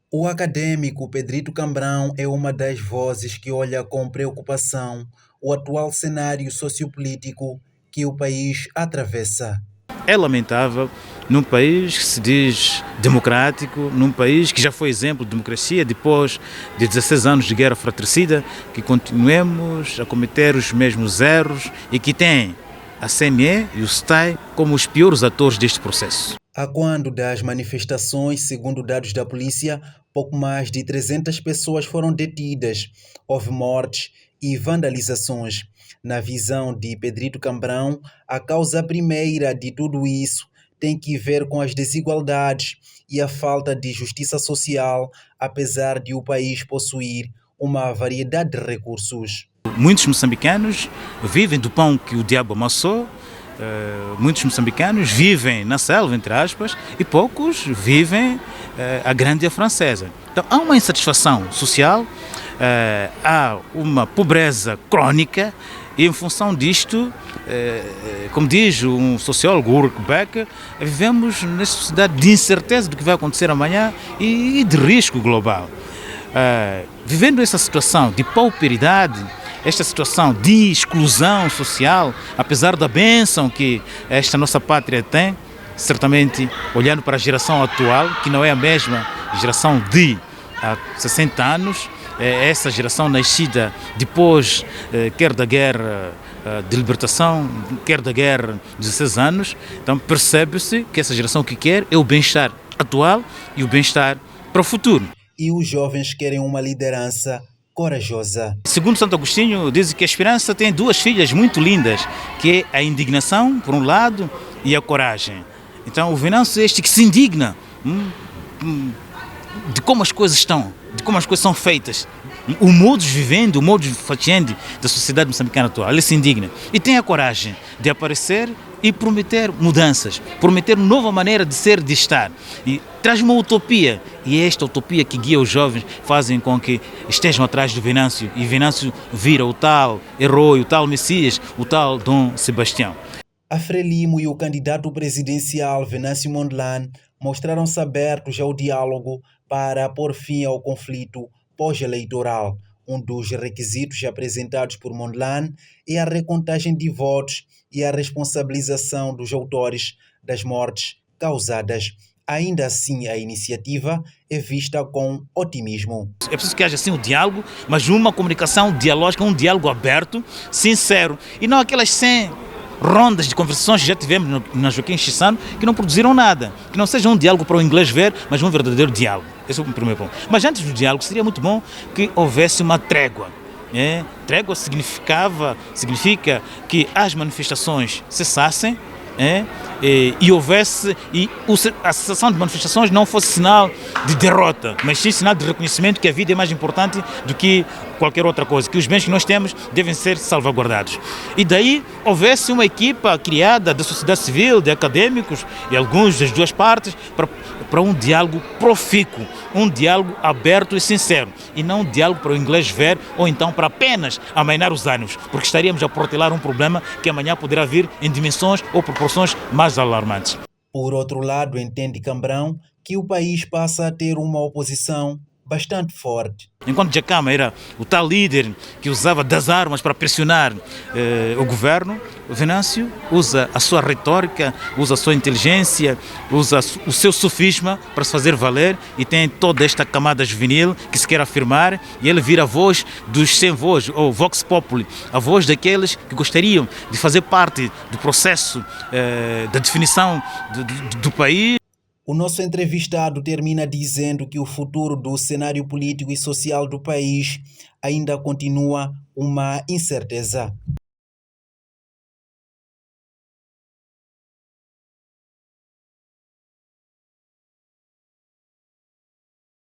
O acadêmico Pedrito Cambrão é uma das vozes que olha com preocupação o atual cenário sociopolítico que o país atravessa. É lamentável num país que se diz democrático, num país que já foi exemplo de democracia depois de 16 anos de guerra fratricida, que continuemos a cometer os mesmos erros e que tem a CNE e o STAI como os piores atores deste processo. A quando das manifestações, segundo dados da polícia, pouco mais de 300 pessoas foram detidas. Houve mortes e vandalizações. Na visão de Pedrito Cambrão, a causa primeira de tudo isso tem que ver com as desigualdades e a falta de justiça social, apesar de o país possuir uma variedade de recursos. Muitos moçambicanos vivem do pão que o diabo amassou. Muitos moçambicanos vivem na selva, entre aspas, e poucos vivem a grande francesa. Então há uma insatisfação social, há uma pobreza crónica e em função disto, como diz um sociólogo, Ulrich Beck, vivemos nessa sociedade de incerteza do que vai acontecer amanhã e de risco global. Vivendo essa situação de pauperidade, esta situação de exclusão social, apesar da bênção que esta nossa pátria tem, certamente olhando para a geração atual, que não é a mesma geração de há 60 anos, essa geração nascida depois, quer da guerra de libertação, quer da guerra de 16 anos, então percebe-se que essa geração que quer é o bem-estar atual e o bem-estar para o futuro. E os jovens querem uma liderança corajosa. Segundo Santo Agostinho, diz que a esperança tem duas filhas muito lindas, que é a indignação, por um lado, e a coragem. Então, o Venâncio é este que se indigna de como as coisas estão, de como as coisas são feitas, o modus vivendi, o modus faciendo da sociedade moçambicana atual. Ele se indigna e tem a coragem de aparecer e prometer mudanças, prometer nova maneira de ser, de estar. E traz uma utopia, e é esta utopia que guia os jovens, fazem com que estejam atrás do Venâncio, e Venâncio vira o tal herói, o tal Messias, o tal Dom Sebastião. A Frelimo e o candidato presidencial Venâncio Mondlane mostraram-se abertos ao diálogo para pôr fim ao conflito pós-eleitoral. Um dos requisitos apresentados por Mondlane é a recontagem de votos e a responsabilização dos autores das mortes causadas. Ainda assim, a iniciativa é vista com otimismo. É preciso que haja assim o diálogo, mas uma comunicação dialógica, um diálogo aberto, sincero, e não aquelas 100 rondas de conversações que já tivemos na Joaquim Chissano que não produziram nada. Que não seja um diálogo para o inglês ver, mas um verdadeiro diálogo. Esse é o primeiro ponto. Mas antes do diálogo seria muito bom que houvesse uma trégua. Trégua significa que as manifestações cessassem, e houvesse, e a cessação de manifestações não fosse sinal de derrota, mas sim sinal de reconhecimento que a vida é mais importante do que qualquer outra coisa, que os bens que nós temos devem ser salvaguardados. E daí houvesse uma equipa criada da sociedade civil, de acadêmicos e alguns das duas partes, para um diálogo profícuo, um diálogo aberto e sincero, e não um diálogo para o inglês ver ou então para apenas amainar os ânimos, porque estaríamos a protelar um problema que amanhã poderá vir em dimensões ou proporções mais alarmantes. Por outro lado, entende Cambrão que o país passa a ter uma oposição bastante forte. Enquanto Dhlakama era o tal líder que usava das armas para pressionar o governo, o Venâncio usa a sua retórica, usa a sua inteligência, usa o seu sofisma para se fazer valer, e tem toda esta camada juvenil que se quer afirmar, e ele vira a voz dos sem voz, ou Vox Populi, a voz daqueles que gostariam de fazer parte do processo da definição do país. O nosso entrevistado termina dizendo que o futuro do cenário político e social do país ainda continua uma incerteza.